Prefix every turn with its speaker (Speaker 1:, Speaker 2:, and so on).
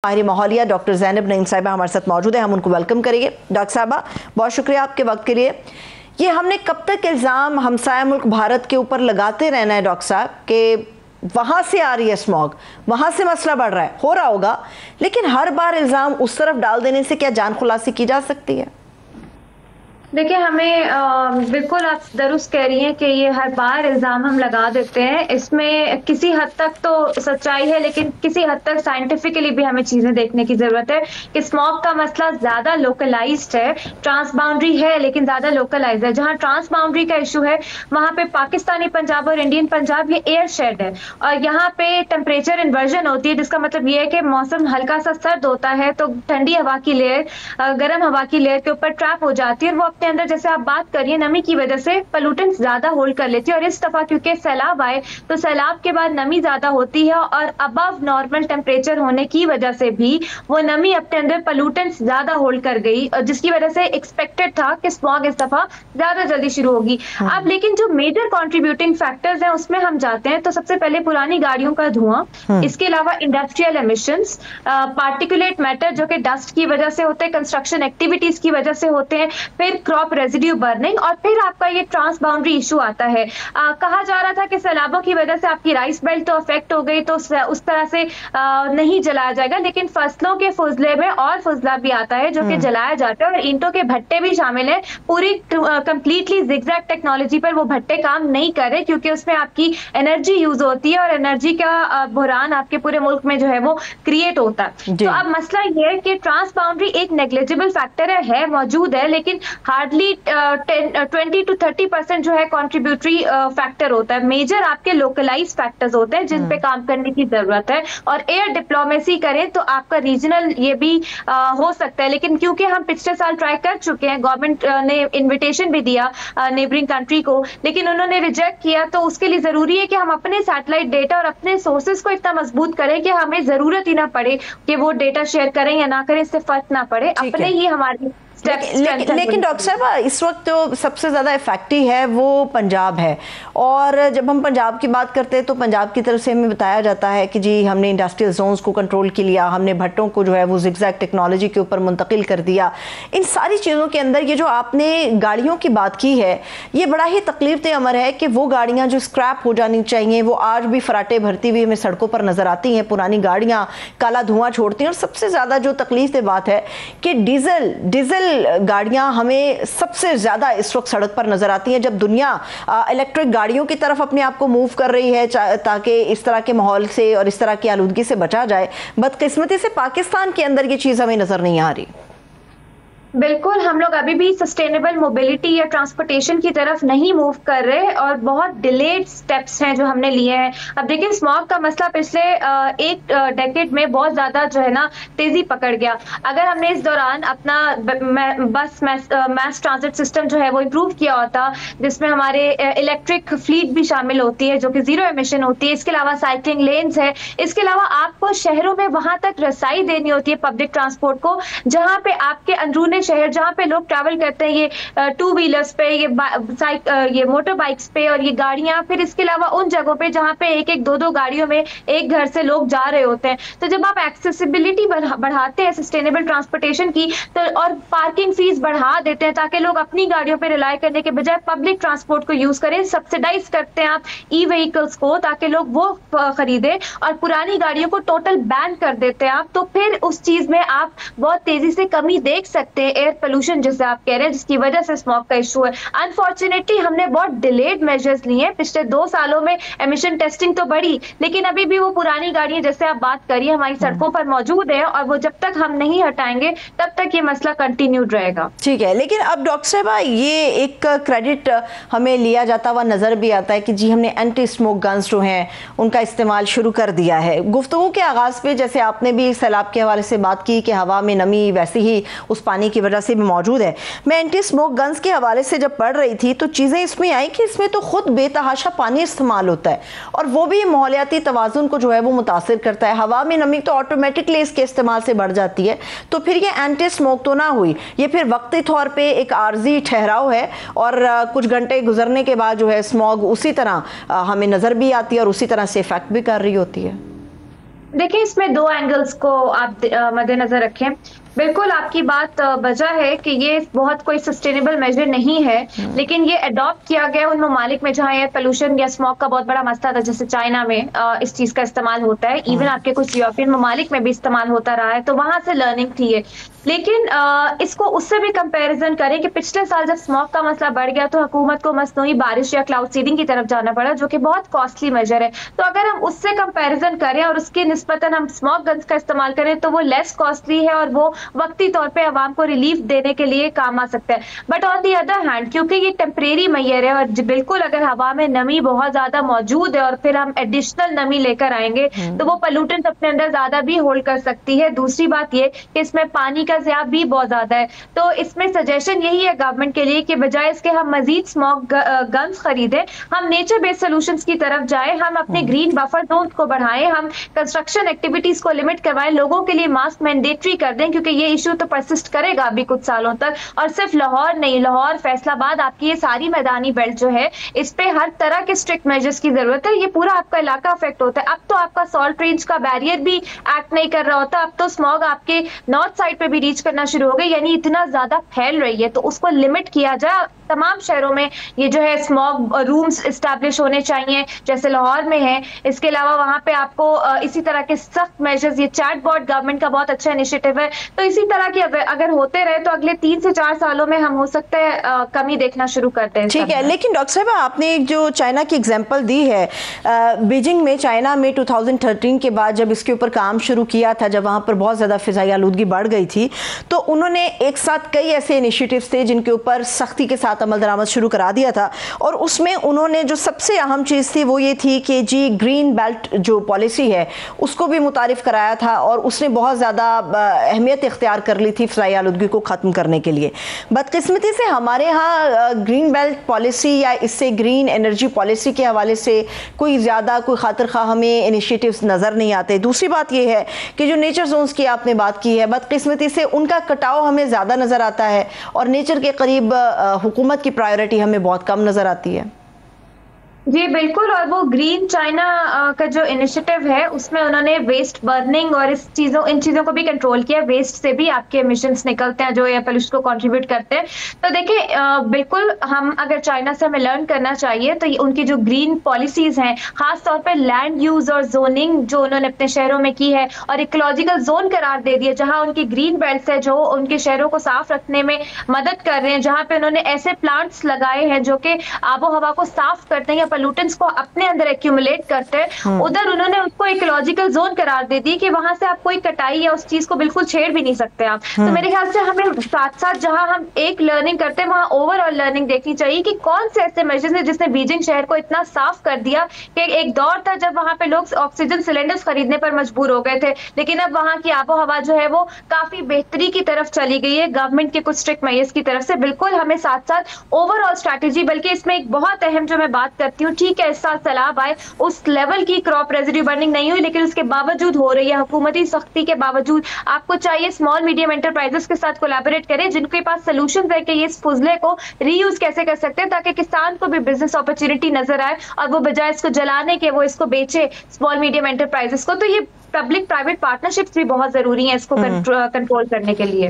Speaker 1: माहिर माहौलिया डॉक्टर ज़ैनब नईम साहिबा हमारे साथ मौजूद है, हम उनको वेलकम करेंगे। डॉक्टर साहबा बहुत शुक्रिया आपके वक्त के लिए। ये हमने कब तक इल्ज़ाम हमसाया मुल्क भारत के ऊपर लगाते रहना है डॉक्टर साहब कि वहाँ से आ रही है स्मॉग, वहाँ से मसला बढ़ रहा है, हो रहा होगा, लेकिन हर बार इल्ज़ाम उस तरफ डाल देने से क्या जान खुलासी की जा सकती है?
Speaker 2: देखिए हमें बिल्कुल आप दुरुस्त कह रही हैं कि ये हर बार इल्ज़ाम हम लगा देते हैं। इसमें किसी हद तक तो सच्चाई है, लेकिन किसी हद तक साइंटिफिकली भी हमें चीज़ें देखने की ज़रूरत है कि स्मॉग का मसला ज़्यादा लोकलाइज्ड है। ट्रांस बाउंड्री है लेकिन ज़्यादा लोकलाइज्ड है। जहाँ ट्रांस बाउंड्री का इशू है वहाँ पे पाकिस्तानी पंजाब और इंडियन पंजाब ये एयर शेड है और यहाँ पे टेम्परेचर इन्वर्जन होती है, जिसका मतलब ये है कि मौसम हल्का सा सर्द होता है तो ठंडी हवा की लेयर गर्म हवा की लेयर के ऊपर ट्रैप हो जाती है और वो के अंदर, जैसे आप बात करिए, नमी की वजह से पोल्यूटेंट्स ज्यादा होल्ड कर लेती है। और इस दफा क्योंकि सैलाब आए तो सैलाब के बाद नमी ज्यादा होती है और अबव नॉर्मल टेम्परेचर होने की वजह से भी वो नमी अपने अंदर पोल्यूटेंट्स ज्यादा होल्ड कर गई, और जिसकी वजह से एक्सपेक्टेड था कि स्मॉग इस दफा ज्यादा जल्दी शुरू होगी। अब लेकिन जो मेजर कॉन्ट्रीब्यूटिंग फैक्टर्स हैं उसमें हम जाते हैं तो सबसे पहले पुरानी गाड़ियों का धुआं, इसके अलावा इंडस्ट्रियल एमिशंस, पार्टिकुलेट मैटर जो कि डस्ट की वजह से होते हैं, कंस्ट्रक्शन एक्टिविटीज की वजह से होते हैं, फिर क्रॉप रेजिड्यू बर्निंग, और फिर आपका ये ट्रांस बाउंड्री इशू आता है। कहा जा रहा था कि सैलाबों की वजह से आपकी राइस बेल्ट तो अफेक्ट हो गई तो उस तरह से नहीं जलाया जाएगा, लेकिन फसलों के फुजले में और फुजला भी आता है जो कि जलाया जाता है और ईंटों के भट्टे भी शामिल है। पूरी कंप्लीटली जिगजैग टेक्नोलॉजी पर वो भट्टे काम नहीं कर रहे क्योंकि उसमें आपकी एनर्जी यूज होती है और एनर्जी का बहरान आपके पूरे मुल्क में जो है वो क्रिएट होता है। तो अब मसला ये है कि ट्रांस बाउंड्री एक नेग्लिजिबल फैक्टर है मौजूद है, लेकिन हार्डली 20 to 30% जो है कॉन्ट्रीब्यूटरी फैक्टर होता है। मेजर आपके लोकलाइज फैक्टर्स होते हैं जिन पे काम करने की जरूरत है, और एयर डिप्लोमेसी करें तो आपका रीजनल ये भी हो सकता है। लेकिन क्योंकि हम पिछले साल ट्राई कर चुके हैं, गवर्नमेंट ने इन्विटेशन भी दिया नेबरिंग कंट्री को, लेकिन उन्होंने रिजेक्ट किया, तो उसके लिए जरूरी है कि हम अपने सैटेलाइट डेटा और अपने सोर्सेज को इतना मजबूत करें कि हमें जरूरत ही ना पड़े कि वो डेटा शेयर करें या ना करें, इससे फर्क ना पड़े, अपने ही हमारी
Speaker 1: लेकिन डॉक्टर साहब इस वक्त जो सबसे ज़्यादा इफेक्टिव है वो पंजाब है, और जब हम पंजाब की बात करते हैं तो पंजाब की तरफ से हमें बताया जाता है कि जी हमने इंडस्ट्रियल जोन्स को कंट्रोल कर लिया, हमने भट्टों को जो है वो जिगजैग टेक्नोलॉजी के ऊपर मुंतकिल कर दिया। इन सारी चीज़ों के अंदर ये जो आपने गाड़ियों की बात की है ये बड़ा ही तकलीफ अमर है कि वो गाड़ियाँ जो स्क्रैप हो जानी चाहिए वो आज भी फराटे भरती हुई हमें सड़कों पर नज़र आती हैं। पुरानी गाड़ियाँ काला धुआं छोड़ती हैं, और सबसे ज़्यादा जो तकलीफ बात है कि डीजल गाड़ियां हमें सबसे ज्यादा इस वक्त सड़क पर नजर आती हैं, जब दुनिया इलेक्ट्रिक गाड़ियों की तरफ अपने आप को मूव कर रही है ताकि इस तरह के माहौल से और इस तरह की आलूदगी से बचा जाए। बदकिस्मती से पाकिस्तान के अंदर ये चीज हमें नजर नहीं आ रही।
Speaker 2: बिल्कुल, हम लोग अभी भी सस्टेनेबल मोबिलिटी या ट्रांसपोर्टेशन की तरफ नहीं मूव कर रहे और बहुत डिलेड स्टेप्स हैं जो हमने लिए हैं। अब देखिए स्मॉग का मसला पिछले एक डेकेड में बहुत ज्यादा जो है ना तेजी पकड़ गया। अगर हमने इस दौरान अपना बस मैस ट्रांजिट सिस्टम जो है वो इम्प्रूव किया होता, जिसमें हमारे इलेक्ट्रिक फ्लीट भी शामिल होती है जो कि जीरो एमिशन होती है, इसके अलावा साइकिलिंग लेन्स है, इसके अलावा आपको शहरों में वहां तक रसाई देनी होती है पब्लिक ट्रांसपोर्ट को, जहां पे आपके अंदरूनी शहर जहां पे लोग ट्रैवल करते हैं ये टू व्हीलर्स पे, ये मोटर बाइक्स पे और ये गाड़ियां, फिर इसके अलावा उन जगहों पे जहां पे एक एक दो गाड़ियों में एक घर से लोग जा रहे होते हैं। तो जब आप एक्सेसिबिलिटी बढ़ाते हैं सस्टेनेबल ट्रांसपोर्टेशन की तो और पार्किंग फीस बढ़ा देते हैं ताकि लोग अपनी गाड़ियों पे रिलाई करने के बजाय पब्लिक ट्रांसपोर्ट को यूज करें, सब्सिडाइज करते हैं आप ई व्हीकल्स को ताकि लोग वो खरीदें, और पुरानी गाड़ियों को टोटल बैन कर देते हैं आप, तो फिर उस चीज में आप बहुत तेजी से कमी देख सकते हैं एयर पोल्यूशन जिसे आप कह रहे हैं, जिसकी वजह से स्मॉग का इशू है। अनफॉर्चुनेटली हमने बहुत डिलेड मेजर्स लिए हैं। पिछले 2 सालों में एमिशन टेस्टिंग तो बढ़ी, लेकिन अभी भी वो पुरानी गाड़ियां जैसे आप बात करिए हमारी सड़कों पर मौजूद है, और वो जब तक हम नहीं हटाएंगे तब तक ये मसला कंटिन्यूड रहेगा।
Speaker 1: ठीक है, लेकिन अब डॉक्टर साहबा ये एक क्रेडिट हमें लिया जाता हुआ नजर भी आता है कि जी हमने एंटी स्मोक गन्स जो हैं उनका इस्तेमाल शुरू कर दिया है। गुफ्तगू के आगाज पे जैसे आपने भी सैलाब के हवाले से बात की कि हवा में नमी वैसे ही उस पानी की वजह से भी मौजूद है। मैं एंटी स्मोक गन्स के हवाले से जब पढ़ रही थी तो चीज़ें इसमें आई कि इसमें तो खुद बेतहाशा पानी इस्तेमाल होता है और वो भी माहौलियाती तवाज़ुन को जो है वो मुतासिर करता है। हवा में नमी तो ऑटोमेटिकली इसके इस्तेमाल से बढ़ जाती है, तो फिर ये एंटी स्मोक तो ना हुई, ये फिर वक्ती तौर पर एक आर्जी ठहराव है और कुछ घंटे गुजरने के बाद जो है स्मॉग उसी तरह हमें नज़र भी आती है और उसी तरह से इफेक्ट भी कर रही होती है।
Speaker 2: देखिए, इसमें 2 एंगल्स को आप मद्देनज़र रखें। बिल्कुल आपकी बात वजह है कि ये बहुत कोई सस्टेनेबल मेजर नहीं है, लेकिन ये अडॉप्ट किया गया उन ममालिक में जहाँ एयर पोल्यूशन या स्मॉग का बहुत बड़ा मसला था, जैसे चाइना में इस चीज़ का इस्तेमाल होता है। इवन आपके कुछ यूरोपियन ममालिक में भी इस्तेमाल होता रहा है, तो वहाँ से लर्निंग थी ये। लेकिन इसको उससे भी कंपैरिजन करें कि पिछले साल जब स्मॉग का मसला बढ़ गया तो हुकूमत को मसनूई बारिश या क्लाउड सीडिंग की तरफ जाना पड़ा, जो कि बहुत कॉस्टली मेजर है। तो अगर हम उससे कंपैरिजन करें और उसके निस्बतन हम स्मॉग गन्स का इस्तेमाल करें तो वो लेस कॉस्टली है और वो वक्ती तौर पे आवाम को रिलीफ देने के लिए काम आ सकता है। But on the other hand, क्योंकि ये टेम्परेरी मैयर है और बिल्कुल अगर हवा में नमी बहुत ज्यादा मौजूद है और फिर हम एडिशनल नमी लेकर आएंगे तो वो पोल्यूटेंट अपने अंदर ज्यादा भी होल्ड कर सकती है। दूसरी बात ये कि इसमें पानी का ज़िया भी बहुत ज्यादा है। तो इसमें सजेशन यही है गवर्नमेंट के लिए कि बजाय इसके हम मजीद स्मॉग गन्स खरीदें, हम नेचर बेस्ड सोल्यूशंस की तरफ जाएं, हम अपने ग्रीन बफर जोन को बढ़ाएं, हम कंस्ट्रक्शन एक्टिविटीज को लिमिट करवाएं, लोगों के लिए मास्क मैंडेटरी कर दें, क्योंकि ये इशू तो परसिस्ट करेगा अभी कुछ सालों तक। और सिर्फ लाहौर नहीं, लाहौर, फैसलाबाद, आपकी ये सारी मैदानी बेल्ट जो है, इस पे हर तरह के स्ट्रिक्ट मेजर्स की जरूरत है। ये पूरा आपका इलाका अफेक्ट होता है। अब तो आपका सॉल्ट रेंज का बैरियर भी एक्ट नहीं कर रहा होता, अब तो स्मॉग आपके नॉर्थ साइड पे भी रीच करना शुरू हो गई, यानी इतना ज्यादा फैल रही है। तो उसको लिमिट किया जाए। तमाम शहरों में ये जो है स्मॉग रूम्स इस्टेब्लिश होने चाहिए, जैसे लाहौर में है। इसके अलावा वहां पे आपको इसी तरह के सख्त मेजर्स, ये चैट बोर्ड गवर्नमेंट का बहुत अच्छा इनिशिएटिव है। तो इसी तरह के अगर होते रहे तो अगले 3 से 4 सालों में हम हो सकता है कमी देखना शुरू करते हैं।
Speaker 1: ठीक है, लेकिन डॉक्टर साहब आपने एक जो चाइना की एग्जांपल दी है, बीजिंग में, चाइना में 2013 के बाद जब इसके ऊपर काम शुरू किया था, जब वहाँ पर बहुत ज़्यादा फ़िज़ाई आलूदगी बढ़ गई थी, तो उन्होंने एक साथ कई ऐसे इनिशिएटिव्स थे जिनके ऊपर सख्ती के साथ अमल दरामद शुरू करा दिया था। और उसमें उन्होंने जो सबसे अहम चीज़ थी वो ये थी कि जी ग्रीन बेल्ट जो पॉलिसी है उसको भी मुतारिफ कराया था और उसने बहुत ज़्यादा अहमियत इख्तियार कर ली थी फ़िज़ाई आलूदगी को ख़त्म करने के लिए। बदकिस्मती से हमारे यहाँ ग्रीन बेल्ट पॉलिसी या इससे ग्रीन एनर्जी पॉलिसी के हवाले से कोई ज़्यादा कोई खातिर खा हमें इनिशिएटिव्स नज़र नहीं आते। दूसरी बात यह है कि जो नेचर जोन्स की आपने बात की है, बदकिस्मती से उनका कटाव हमें ज़्यादा नज़र आता है और नेचर के करीब हुकूमत की प्रायोरिटी हमें बहुत कम नज़र आती है।
Speaker 2: जी बिल्कुल, और वो ग्रीन चाइना का जो इनिशिएटिव है उसमें उन्होंने वेस्ट बर्निंग और इन चीज़ों को भी कंट्रोल किया। वेस्ट से भी आपके एमिशंस निकलते हैं जो एयर पोल्यूशन को कंट्रीब्यूट करते हैं। तो देखिए, बिल्कुल हम अगर चाइना से हमें लर्न करना चाहिए तो उनकी जो ग्रीन पॉलिसीज हैं, खास तौर पे लैंड यूज और जोनिंग जो उन्होंने अपने शहरों में की है और इकोलॉजिकल जोन करार दे दिया, जहाँ उनकी ग्रीन बेल्ट है जो उनके शहरों को साफ रखने में मदद कर रहे हैं, जहाँ पे उन्होंने ऐसे प्लांट्स लगाए हैं जो कि आबो हवा को साफ करते हैं या पोल्यूटेंट्स को अपने अंदर एक्यूमुलेट करते हैं, उधर उन्होंने उसको इकोलॉजिकल जोन करार दे दी कि वहां से आप कोई कटाई या उस चीज को बिल्कुल छेड़ भी नहीं सकते आप। तो मेरे ख्याल से हमें साथ साथ जहां हम एक लर्निंग करते हैं वहां ओवरऑल लर्निंग देखनी चाहिए कि कौन से ऐसे मेजर्स हैं जिसने बीजिंग शहर को इतना साफ कर दिया कि एक दौर था जब वहां पे लोग ऑक्सीजन सिलेंडर्स खरीदने पर मजबूर हो गए थे, लेकिन अब वहां की आबो हवा जो है वो काफी बेहतरी की तरफ चली गई है गवर्नमेंट के कुछ स्ट्रिक्ट मेजर्स की तरफ से। बिल्कुल हमें साथ साथ ओवरऑल स्ट्रैटेजी, बल्कि इसमें एक बहुत अहम जो मैं बात करती हूँ, ठीक है इस साल सैलाब आए, उस लेवल की क्रॉप रेजिड्यू बर्निंग नहीं हुई, लेकिन उसके बावजूद हो रही है, हुकूमती सख्ती के बावजूद। आपको चाहिए स्मॉल मीडियम एंटरप्राइजेस के साथ कोलैबोरेट करें जिनके पास सोल्यूशन है कि ये इस फुजले को रीयूज कैसे कर सकते हैं ताकि किसान को भी बिजनेस अपॉर्चुनिटी नजर आए और वो बजाय इसको जलाने के वो इसको बेचे स्मॉल मीडियम एंटरप्राइजेस को। तो ये पब्लिक प्राइवेट पार्टनरशिप्स भी बहुत जरूरी है इसको कंट्रोल करने के लिए।